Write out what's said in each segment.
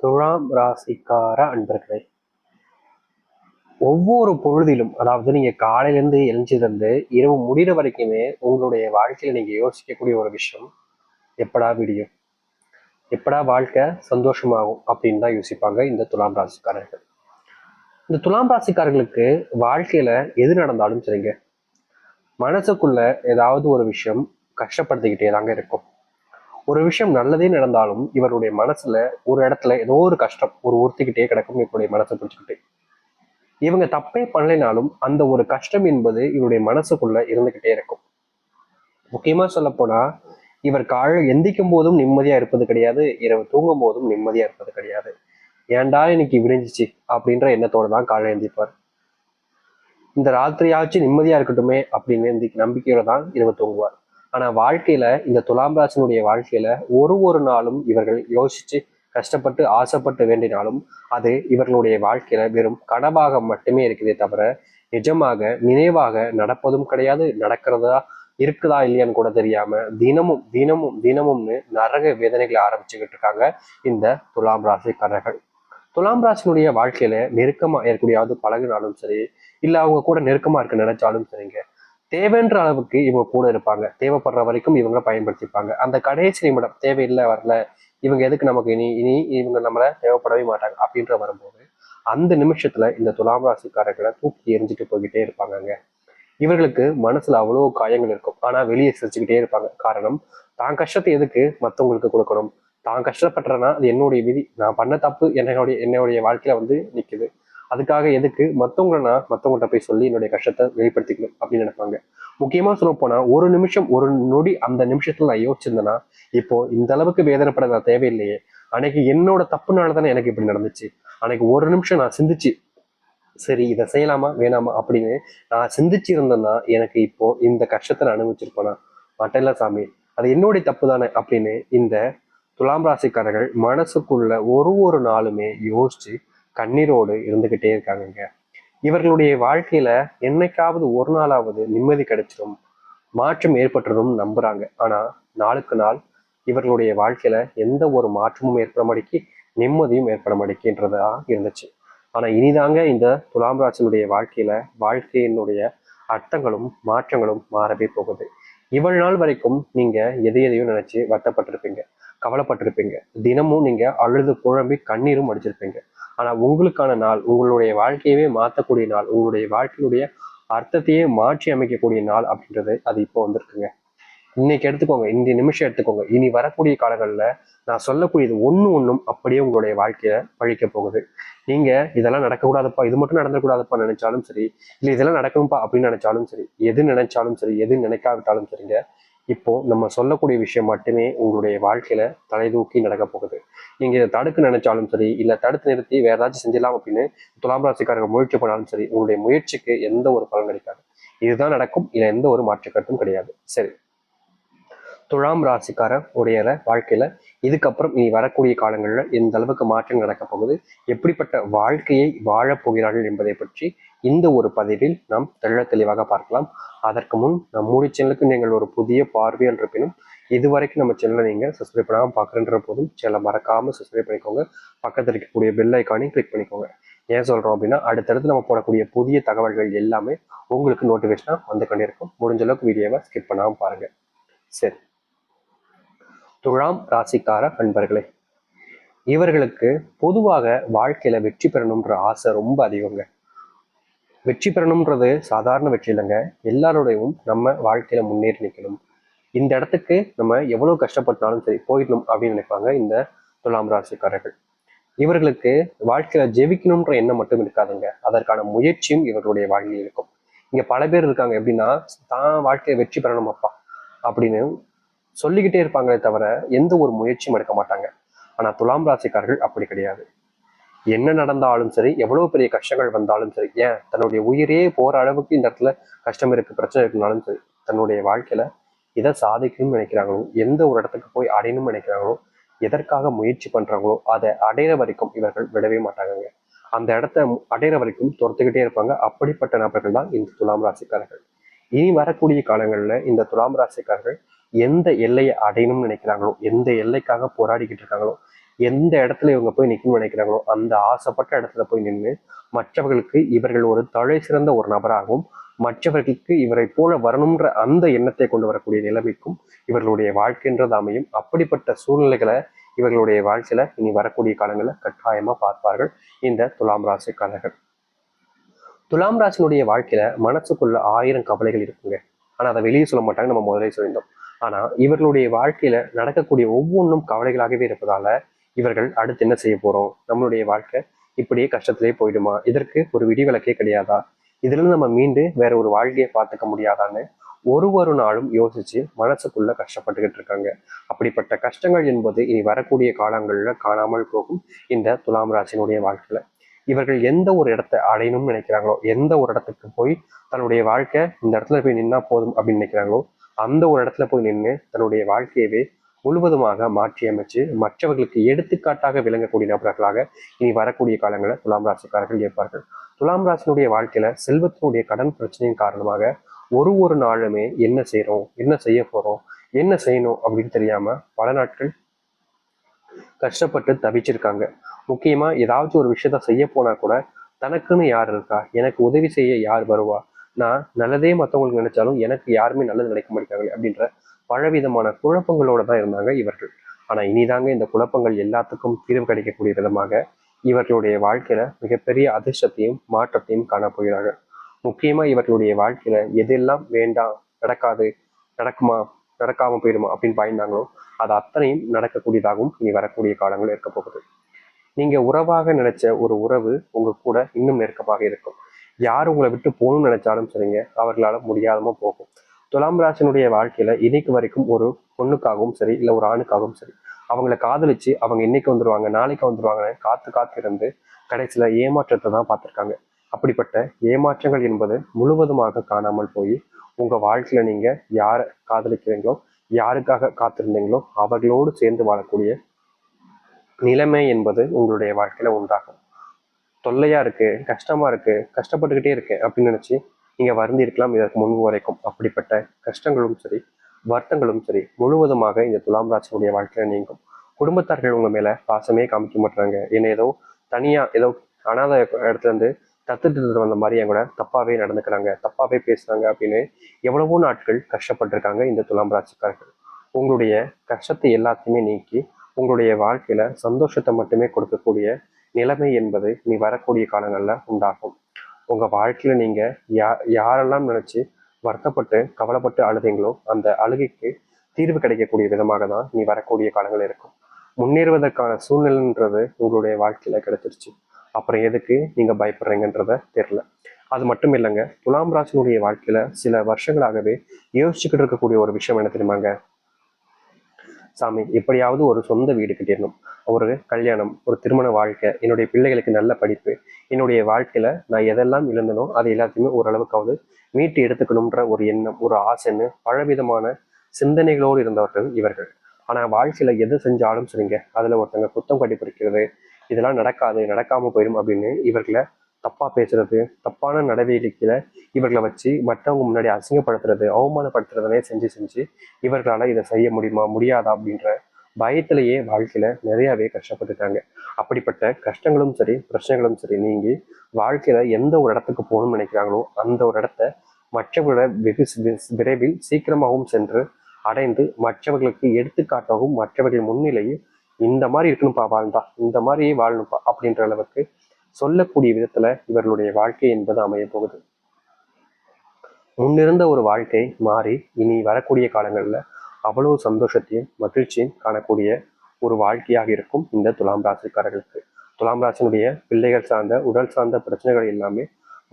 துலாம் ராசிக்கார அன்பர்களே, ஒவ்வொரு பொழுதிலும், அதாவது நீங்க காலையிலேருந்து எழுந்ததுலேருந்து இரவு முடிகிற வரைக்குமே உங்களுடைய வாழ்க்கையில நீங்க யோசிக்கக்கூடிய ஒரு விஷயம், எப்படா விடியும், எப்படா வாழ்க்கை சந்தோஷமாகும் அப்படின்னு தான் யோசிப்பாங்க இந்த துலாம் ராசிக்காரர்கள். இந்த துலாம் ராசிக்காரர்களுக்கு வாழ்க்கையில எது நடந்தாலும் சரிங்க, மனசுக்குள்ள ஏதாவது ஒரு விஷயம் கஷ்டப்படுத்திக்கிட்டே தாங்க இருக்கும். ஒரு விஷயம் நல்லதே நடந்தாலும் இவருடைய மனசுல ஒரு இடத்துல ஏதோ ஒரு கஷ்டம் உறுத்திக்கிட்டே கிடக்கும். இவருடைய மனசை பிடிச்சிக்கிட்டு இவங்க தப்பே பண்ணலைனாலும் அந்த ஒரு கஷ்டம் என்பது இவருடைய மனசுக்குள்ள இருந்துகிட்டே இருக்கும். முக்கியமா சொல்ல போனா, இவர் காலையில் எந்திக்கும் போதும் நிம்மதியா இருப்பது கிடையாது, இரவு தூங்கும் போதும் நிம்மதியா இருப்பது கிடையாது. ஏன்டா இன்னைக்கு விடிஞ்சிச்சு அப்படின்ற எண்ணத்தோட தான் காலையில் எந்திப்பார். இந்த ராத்திரியாச்சும் நிம்மதியா இருக்கட்டுமே அப்படின்னு நம்பிக்கையோட தான் இரவு தூங்குவார். ஆனா வாழ்க்கையில இந்த துலாம் ராசினுடைய வாழ்க்கையில ஒரு நாளும் இவர்கள் யோசிச்சு கஷ்டப்பட்டு ஆசைப்பட்டு வேண்டினாலும் அது இவர்களுடைய வாழ்க்கையில வெறும் கனவாக மட்டுமே இருக்குதே தவிர நிஜமாக நினைவாக நடப்பதும் கிடையாது. நடக்கிறதா இருக்குதா இல்லையான்னு கூட தெரியாம தினமும் தினமும் தினமும்னு நரக வேதனைகளை ஆரம்பிச்சுக்கிட்டு இருக்காங்க இந்த துலாம் ராசிக்காரர்கள். துலாம் ராசினுடைய வாழ்க்கையில நெருக்கமா இருக்கக்கூடியாவது பழகினாலும் சரி, இல்ல அவங்க கூட நெருக்கமா இருக்க நினைச்சாலும் சரிங்க, தேவைன்ற அளவுக்கு இவங்க கூட இருப்பாங்க. தேவைப்படுற வரைக்கும் இவங்க பயன்படுத்திப்பாங்க. அந்த கடைசி நிமிடம் தேவையில்லை வரல, இவங்க எதுக்கு நமக்கு இனி இனி இவங்க நம்மள தேவைப்படவே மாட்டாங்க அப்படின்ற வரும்போது அந்த நிமிஷத்துல இந்த துலாம் ராசிக்காரர்களை தூக்கி எரிஞ்சிட்டு போய்கிட்டே இருப்பாங்கங்க. இவர்களுக்கு மனசுல அவ்வளோ காயங்கள் இருக்கும். ஆனா வெளியே சிரிச்சுக்கிட்டே இருப்பாங்க. காரணம், தான் கஷ்டத்தை எதுக்கு மற்றவங்களுக்கு கொடுக்கணும், தான் கஷ்டப்படுறேன்னா அது என்னுடைய விதி, நான் பண்ண தப்பு என்னுடைய வாழ்க்கையில நிக்குது, அதுக்காக எதுக்கு மற்றவங்கள்ட்ட போய் சொல்லி என்னுடைய கஷ்டத்தை வெளிப்படுத்திக்கணும் அப்படின்னு நினைப்பாங்க. முக்கியமா சொல்ல போனா ஒரு நிமிஷம் ஒரு நொடி அந்த நிமிஷத்துல நான் யோசிச்சிருந்தேன்னா இப்போ இந்த அளவுக்கு வேதனைப்பட நான் தேவையில்லையே, அன்னைக்கு என்னோட தப்புனால தானே எனக்கு இப்படி நடந்துச்சு, அன்னைக்கு ஒரு நிமிஷம் நான் சிந்திச்சு சரி இதை செய்யலாமா வேணாமா அப்படின்னு நான் சிந்திச்சு இருந்தேன்னா எனக்கு இப்போ இந்த கஷ்டத்தை நான் அனுபவிச்சிருப்பேனா, மட்டல்ல சாமி, அது என்னுடைய தப்பு தானே அப்படின்னு இந்த துலாம் ராசிக்காரர்கள் மனசுக்குள்ள ஒரு நாளுமே யோசிச்சு கண்ணீரோடு இருந்துகிட்டே இருக்காங்க. இவர்களுடைய வாழ்க்கையில என்னைக்காவது ஒரு நாளாவது நிம்மதி கிடைச்சிடும், மாற்றம் ஏற்பட்டுடும் நம்புறாங்க. ஆனா நாளுக்கு நாள் இவர்களுடைய வாழ்க்கையில எந்த ஒரு மாற்றமும் ஏற்பட மாட்டேங்கி, நிம்மதியும் ஏற்பட மாட்டேங்கின்றதா இருந்துச்சு. ஆனா இனிதாங்க இந்த துலாம் ராசினுடைய வாழ்க்கையினுடைய அர்த்தங்களும் மாற்றங்களும் மாறவே போகுது. இவ்வளவு நாள் வரைக்கும் நீங்க எதையும் நினைச்சு வருத்தப்பட்டிருப்பீங்க, கவலைப்பட்டிருப்பீங்க, தினமும் நீங்க அழுது புழம்பி கண்ணீரும் அடிச்சிருப்பீங்க. ஆனா உங்களுக்கான நாள், உங்களுடைய வாழ்க்கையவே மாற்றக்கூடிய நாள், உங்களுடைய வாழ்க்கையுடைய அர்த்தத்தையே மாற்றி அமைக்கக்கூடிய நாள் அப்படின்றது அது இப்போ வந்திருக்குங்க. இன்னைக்கு எடுத்துக்கோங்க, இந்த நிமிஷம் எடுத்துக்கோங்க, இனி வரக்கூடிய காலங்கள்ல நான் சொல்லக்கூடியது ஒண்ணும் அப்படியே உங்களுடைய வாழ்க்கைய பழிக்க போகுது. நீங்க இதெல்லாம் நடக்கக்கூடாதுப்பா, இது மட்டும் நடந்துக்கூடாதுப்பா நினைச்சாலும் சரி, இல்லை இதெல்லாம் நடக்கும்பா அப்படின்னு நினைச்சாலும் சரி, எது நினைச்சாலும் சரி, எது நினைக்காவிட்டாலும் சரிங்க, இப்போ நம்ம சொல்லக்கூடிய விஷயம் மட்டுமே உங்களுடைய வாழ்க்கையில தலை தூக்கி நடக்க போகுது. நீங்க இதை தடுக்க நினைச்சாலும் சரி, இல்ல தடுத்து நிறுத்தி வேற ஏதாச்சும் செஞ்சிடலாம் அப்படின்னு துலாம் ராசிக்காரர்கள் முயற்சி பண்ணாலும் சரி, உங்களுடைய முயற்சிக்கு எந்த ஒரு பலன் கிடைக்காது. இதுதான் நடக்கும், இல்ல எந்த ஒரு மாற்று கருத்தும் கிடையாது. சரி, துலாம் ராசிக்கார உடைய வாழ்க்கையில இதுக்கப்புறம் இனி வரக்கூடிய காலங்களில் எந்த அளவுக்கு மாற்றம் நடக்க போகுது, எப்படிப்பட்ட வாழ்க்கையை வாழப் போகிறார்கள் என்பதை பற்றி இந்த ஒரு பதிவில் நாம் தெளிவாக பார்க்கலாம். அதற்கு முன் நம்முடைய சேனலுக்கு நீங்கள் ஒரு புதிய பார்வையால் இருப்பினும் இதுவரைக்கும் நம்ம சேனலை நீங்க சப்ஸ்கிரைப் பண்ணாமல் பார்க்குறன்ற போதும் சேனலை மறக்காம சப்ஸ்கிரைப் பண்ணிக்கோங்க. பக்கத்தில் இருக்கக்கூடிய பெல் ஐக்கானையும் கிளிக் பண்ணிக்கோங்க. ஏன் சொல்றோம் அப்படின்னா அடுத்தடுத்து நம்ம போடக்கூடிய புதிய தகவல்கள் எல்லாமே உங்களுக்கு நோட்டிஃபிகேஷனா வந்து கொண்டே இருக்கும். முடிஞ்ச அளவுக்கு வீடியோவை ஸ்கிப் பண்ணாமல் பாருங்க. சரி, துலாம் ராசிக்கார அன்பர்களே, இவர்களுக்கு பொதுவாக வாழ்க்கையில வெற்றி பெறணும்ன்ற ஆசை ரொம்ப அதிகங்க. வெற்றி பெறணும்ன்றது சாதாரண வெற்றி இல்லைங்க, எல்லாரோடையும் நம்ம வாழ்க்கையில முன்னேறி நிற்கணும், இந்த இடத்துக்கு நம்ம எவ்வளவு கஷ்டப்பட்டாலும் சரி போயிடணும் அப்படின்னு நினைப்பாங்க இந்த துலாம் ராசிக்காரர்கள். இவர்களுக்கு வாழ்க்கையில ஜெயிக்கணும்ன்ற எண்ணம் மட்டும் இருக்காதுங்க, அதற்கான முயற்சியும் இவர்களுடைய வாழ்க்கையில் இருக்கும். இங்க பல பேர் இருக்காங்க எப்படின்னா, தான் வாழ்க்கையை வெற்றி பெறணும் அப்பா அப்படின்னு சொல்லிக்கிட்டே இருப்பாங்களே தவிர எந்த ஒரு முயற்சியும் எடுக்க மாட்டாங்க. ஆனா துலாம் ராசிக்காரர்கள் அப்படி கிடையாது. என்ன நடந்தாலும் சரி, எவ்வளவு பெரிய கஷ்டங்கள் வந்தாலும் சரி, ஏன் தன்னுடைய உயிரே போற அளவுக்கு இந்த இடத்துல கஷ்டம் இருக்கு, பிரச்சனை இருக்குனாலும் சரி, தன்னுடைய வாழ்க்கையில இதை சாதிக்கணும்னு நினைக்கிறாங்களோ, எந்த ஒரு இடத்துக்கு போய் அடையணும்னு நினைக்கிறாங்களோ, எதற்காக முயற்சி பண்றாங்களோ அதை அடையிற வரைக்கும் இவர்கள் விடவே மாட்டாங்க. அந்த இடத்த அடையிற வரைக்கும் துரத்துக்கிட்டே இருப்பாங்க. அப்படிப்பட்ட நபர்கள் தான் இந்த துலாம் ராசிக்காரர்கள். இனி வரக்கூடிய காலங்கள்ல இந்த துலாம் ராசிக்காரர்கள் எந்த எல்லையை அடையணும்னு நினைக்கிறாங்களோ, எந்த எல்லைக்காக போராடிக்கிட்டு இருக்காங்களோ, எந்த இடத்துல இவங்க போய் நிற்கணும்னு நினைக்கிறாங்களோ அந்த ஆசைப்பட்ட இடத்துல போய் நின்று மற்றவர்களுக்கு இவர்கள் ஒரு தலை சிறந்த ஒரு நபராகவும் மற்றவர்களுக்கு இவரை போல வரணுன்ற அந்த எண்ணத்தை கொண்டு வரக்கூடிய நிலைமைக்கும் இவர்களுடைய வாழ்க்கைன்றது அமையும். அப்படிப்பட்ட சூழ்நிலைகளை இவர்களுடைய வாழ்க்கையில இனி வரக்கூடிய காலங்களில் கட்டாயமா பார்ப்பார்கள் இந்த துலாம் ராசிக்காரர்கள். துலாம் ராசினுடைய வாழ்க்கையில மனசுக்குள்ள 1000 கவலைகள் இருக்குங்க. ஆனா அதை வெளியே சொல்ல மாட்டாங்க, நம்ம முதலே சொல்லியிருந்தோம். ஆனா இவர்களுடைய வாழ்க்கையில நடக்கக்கூடிய ஒவ்வொன்றும் கவலைகளாகவே இருப்பதால இவர்கள் அடுத்து என்ன செய்ய போறோம், நம்மளுடைய வாழ்க்கை இப்படியே கஷ்டத்திலே போயிடுமா, இதற்கு ஒரு விடிவிலக்கே கிடையாதா, இதுல இருந்து நம்ம மீண்டு வேற ஒரு வாழ்க்கையை பார்த்துக்க முடியாதான்னு ஒரு நாளும் யோசிச்சு மனசுக்குள்ள கஷ்டப்பட்டுக்கிட்டு இருக்காங்க. அப்படிப்பட்ட கஷ்டங்கள் என்பது இனி வரக்கூடிய காலங்கள்ல காணாமல் போகும் இந்த துலாம் ராசினுடைய வாழ்க்கையில. இவர்கள் எந்த ஒரு இடத்தை அடையணும்னு நினைக்கிறாங்களோ, எந்த ஒரு இடத்துக்கு போய் தன்னுடைய வாழ்க்கை இந்த இடத்துல போய் நின்னா போதும் அப்படின்னு நினைக்கிறாங்களோ அந்த ஒரு இடத்துல போய் நின்று தன்னுடைய வாழ்க்கையவே முழுவதுமாக மாற்றி அமைச்சு மற்றவர்களுக்கு எடுத்துக்காட்டாக விளங்கக்கூடிய நபர்களாக இனி வரக்கூடிய காலங்களில் துலாம் ராசிக்காரர்கள் இருப்பார்கள். துலாம் ராசினுடைய வாழ்க்கையில செல்வத்தினுடைய கடன் பிரச்சனையின் காரணமாக ஒரு நாளுமே என்ன செய்யறோம், என்ன செய்ய போறோம், என்ன செய்யணும் அப்படின்னு தெரியாம பல நாட்கள் கஷ்டப்பட்டு தவிச்சிருக்காங்க. முக்கியமா ஏதாச்சும் ஒரு விஷயத்த செய்ய போனா கூட தனக்குன்னு யார் இருக்கா, எனக்கு உதவி செய்ய யார் வருவா, நான் நல்லதே மற்றவங்களுக்கு நினைச்சாலும் எனக்கு யாருமே நல்லது நினைக்க மாட்டாங்களே அப்படின்ற பலவிதமான குழப்பங்களோட தான் இருந்தாங்க இவர்கள். ஆனா இனிதாங்க இந்த குழப்பங்கள் எல்லாத்துக்கும் தீர்வு கிடைக்கக்கூடிய விதமாக இவர்களுடைய வாழ்க்கையில மிகப்பெரிய அதிர்ஷ்டத்தையும் மாற்றத்தையும் காணப்போகிறார்கள். முக்கியமா இவர்களுடைய வாழ்க்கையில எதெல்லாம் வேண்டாம், நடக்காது, நடக்குமா, நடக்காம போயிடுமா அப்படின்னு பயந்தாங்களோ அது அத்தனையும் நடக்கக்கூடியதாகவும் இனி வரக்கூடிய காலங்கள் இருக்க போகுது. நீங்க உறவாக நினைச்ச ஒரு உறவு உங்க கூட இன்னும் நெருக்கமாக இருக்கும். யார் உங்களை விட்டு போகணும்னு நினைச்சாலும் சரிங்க, அவர்களால முடியாதமா போகும். துலாம் ராசினுடைய வாழ்க்கையில இன்னைக்கு வரைக்கும் ஒரு பொண்ணுக்காகவும் சரி இல்லை ஒரு ஆணுக்காகவும் சரி அவங்கள காதலிச்சு அவங்க இன்னைக்கு வந்துருவாங்க நாளைக்கு வந்துருவாங்கன்னு காத்து இருந்து கடைசியில ஏமாற்றத்தை தான் பார்த்துருக்காங்க. அப்படிப்பட்ட ஏமாற்றங்கள் என்பது முழுவதுமாக காணாமல் போய் உங்க வாழ்க்கையில நீங்க யாரை காதலிக்கிறீங்களோ, யாருக்காக காத்திருந்தீங்களோ அவர்களோடு சேர்ந்து வாழக்கூடிய நிலைமை என்பது உங்களுடைய வாழ்க்கையில உண்டாகும். தொல்லையா இருக்கு, கஷ்டமா இருக்கு, கஷ்டப்பட்டுக்கிட்டே இருக்கு அப்படின்னு நினைச்சு நீங்க வருந்தி இருக்கலாம் இதற்கு முன்பு வரைக்கும். அப்படிப்பட்ட கஷ்டங்களும் சரி வருத்தங்களும் சரி முழுவதுமாக இந்த துலாம் ராசியுடைய வாழ்க்கையில நீங்கும். குடும்பத்தார்கள் உங்க மேல பாசமே காமிக்க மாட்டாங்க, என்ன ஏதோ தனியா ஏதோ அனாத இடத்துல இருந்து தத்துட்டு வந்த மாதிரி என் கூட தப்பாவே நடந்துக்கிறாங்க, தப்பாவே பேசுறாங்க அப்படின்னு எவ்வளவோ நாட்கள் கஷ்டப்பட்டிருக்காங்க இந்த துலாம் ராசிக்காரர்கள். உங்களுடைய கஷ்டத்தை எல்லாத்தையுமே நீக்கி உங்களுடைய வாழ்க்கையில சந்தோஷத்தை மட்டுமே கொடுக்கக்கூடிய நிலைமை என்பது நீ வரக்கூடிய காலங்கள்ல உண்டாகும். உங்க வாழ்க்கையில நீங்க யாரெல்லாம் நினைச்சு வருத்தப்பட்டு கவலைப்பட்டு அழுதீங்களோ அந்த அழுகைக்கு தீர்வு கிடைக்கக்கூடிய விதமாக தான் நீ வரக்கூடிய காலங்கள் இருக்கும். முன்னேறுவதற்கான சூழ்நிலைன்றது உங்களுடைய வாழ்க்கையில கிடைச்சிருச்சு. அப்புறம் எதுக்கு நீங்க பயப்படுறீங்கன்றத தெரியல. அது மட்டும் இல்லைங்க, துலாம் ராசினுடைய வாழ்க்கையில சில வருஷங்களாகவே யோசிச்சுக்கிட்டு இருக்கக்கூடிய ஒரு விஷயம் என்ன தெரியுமாங்க, சாமி எப்படியாவது ஒரு சொந்த வீடு கட்டிடணும், ஒரு கல்யாணம், ஒரு திருமண வாழ்க்கை, என்னுடைய பிள்ளைகளுக்கு நல்ல படிப்பு, என்னுடைய வாழ்க்கையில நான் எதெல்லாம் இழந்தனோ அது எல்லாத்தையுமே ஓரளவுக்காவது மீட்டு எடுத்துக்கணும்ன்ற ஒரு எண்ணம், ஒரு ஆசைன்னு பலவிதமான சிந்தனைகளோடு இருந்தவர்கள் இவர்கள். ஆனா வாழ்க்கையில எது செஞ்சாலும் சரிங்க அதுல ஒருத்தங்க குத்தம் கண்டுபிடிக்கிறது, இதெல்லாம் நடக்காது, நடக்காம போயிடும் அப்படின்னு இவர்களை தப்பா பேசுறது, தப்பான நடவடிக்கையில இவர்களை வச்சு மற்றவங்க முன்னாடி அசிங்கப்படுத்துறது, அவமானப்படுத்துறதுனே செஞ்சு இவர்களால இதை செய்ய முடியுமா முடியாதா அப்படின்ற பயத்திலேயே வாழ்க்கையில நிறையவே கஷ்டப்பட்டுட்டாங்க. அப்படிப்பட்ட கஷ்டங்களும் சரி பிரச்சனைகளும் சரி நீங்கி வாழ்க்கையில எந்த ஒரு இடத்துக்கு போகணும்னு நினைக்கிறாங்களோ அந்த ஒரு இடத்த மற்றவர்களோட வெகு விரைவில் சீக்கிரமாகவும் சென்று அடைந்து மற்றவர்களுக்கு எடுத்துக்காட்டாகவும் மற்றவர்கள் முன்னிலையில் இந்த மாதிரி இருக்கணும்ப்பா வாழ்ந்தா, இந்த மாதிரி வாழணும்ப்பா அப்படின்ற அளவுக்கு சொல்லக்கூடிய விதத்துல இவர்களுடைய வாழ்க்கை என்பது அமைய போகுது. முன்னிருந்த ஒரு வாழ்க்கை மாறி இனி வரக்கூடிய காலங்கள்ல அவ்வளவு சந்தோஷத்தையும் மகிழ்ச்சியும் காணக்கூடிய ஒரு வாழ்க்கையாக இருக்கும் இந்த துலாம் ராசிக்காரர்களுக்கு. துலாம் ராசினுடைய பிள்ளைகள் சார்ந்த உடல் சார்ந்த பிரச்சனைகள் எல்லாமே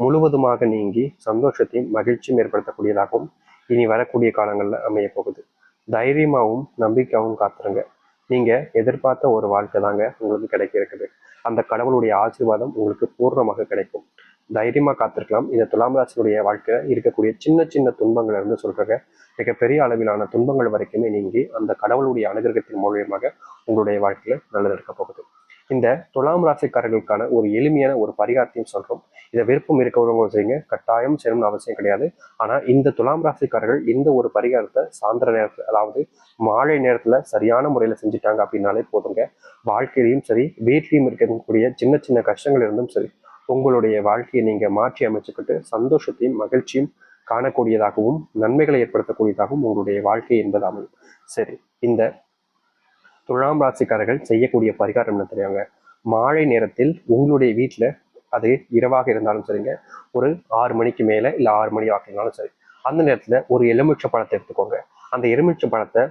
முழுவதுமாக நீங்கி சந்தோஷத்தையும் மகிழ்ச்சியும் ஏற்படுத்தக்கூடியதாகவும் இனி வரக்கூடிய காலங்கள்ல அமைய போகுது. தைரியமாகவும் நம்பிக்கையாகவும் காத்துருங்க. நீங்க எதிர்பார்த்த ஒரு வாழ்க்கை தாங்க உங்களுக்கு கிடைக்க இருக்குது. அந்த கடவுளுடைய ஆசீர்வாதம் உங்களுக்கு பூர்ணமாக கிடைக்கும். தைரியமா காத்திருக்கலாம். இந்த துலாம் ராசியுடைய வாழ்க்கையில இருக்கக்கூடிய சின்ன துன்பங்கள் இருந்து சொல்றாங்க மிகப்பெரிய அளவிலான துன்பங்கள் வரைக்குமே நீங்கி அந்த கடவுளுடைய அனுகிரகத்தின் மூலியமாக உங்களுடைய வாழ்க்கையில நல்லது இருக்க போகுது. இந்த துலாம் ராசிக்காரர்களுக்கான ஒரு எளிமையான ஒரு பரிகாரத்தையும் சொல்றோம். இதை விருப்பம் இருக்கவங்க செய்யுங்க, கட்டாயம் செய்யணும்னு அவசியம் கிடையாது. ஆனா இந்த துலாம் ராசிக்காரர்கள் இந்த ஒரு பரிகாரத்தை சாயந்தர நேரத்துல, அதாவது மாலை நேரத்துல சரியான முறையில செஞ்சுட்டாங்க அப்படின்னாலே போதுங்க. வாழ்க்கையிலையும் சரி, வீட்லையும் இருக்கக்கூடிய சின்ன சின்ன கஷ்டங்கள் இருந்தும் சரி, உங்களுடைய வாழ்க்கையை நீங்க மாற்றி அமைச்சுக்கிட்டு சந்தோஷத்தையும் மகிழ்ச்சியும் காணக்கூடியதாகவும் நன்மைகளை ஏற்படுத்தக்கூடியதாகவும் உங்களுடைய வாழ்க்கை என்பது அமையும். சரி, இந்த துலாம் ராசிக்காரர்கள் செய்யக்கூடிய பரிகாரம் என்ன தெரியாங்க? மாலை நேரத்தில் உங்களுடைய வீட்டுல, அது இரவாக இருந்தாலும் சரிங்க, ஒரு 6 மணிக்கு மேல இல்ல 6 மணி வாக்கினாலும் சரி, அந்த நேரத்துல ஒரு எலுமிச்சை பழத்தை எடுத்துக்கோங்க. அந்த எலுமிச்சை பழத்தை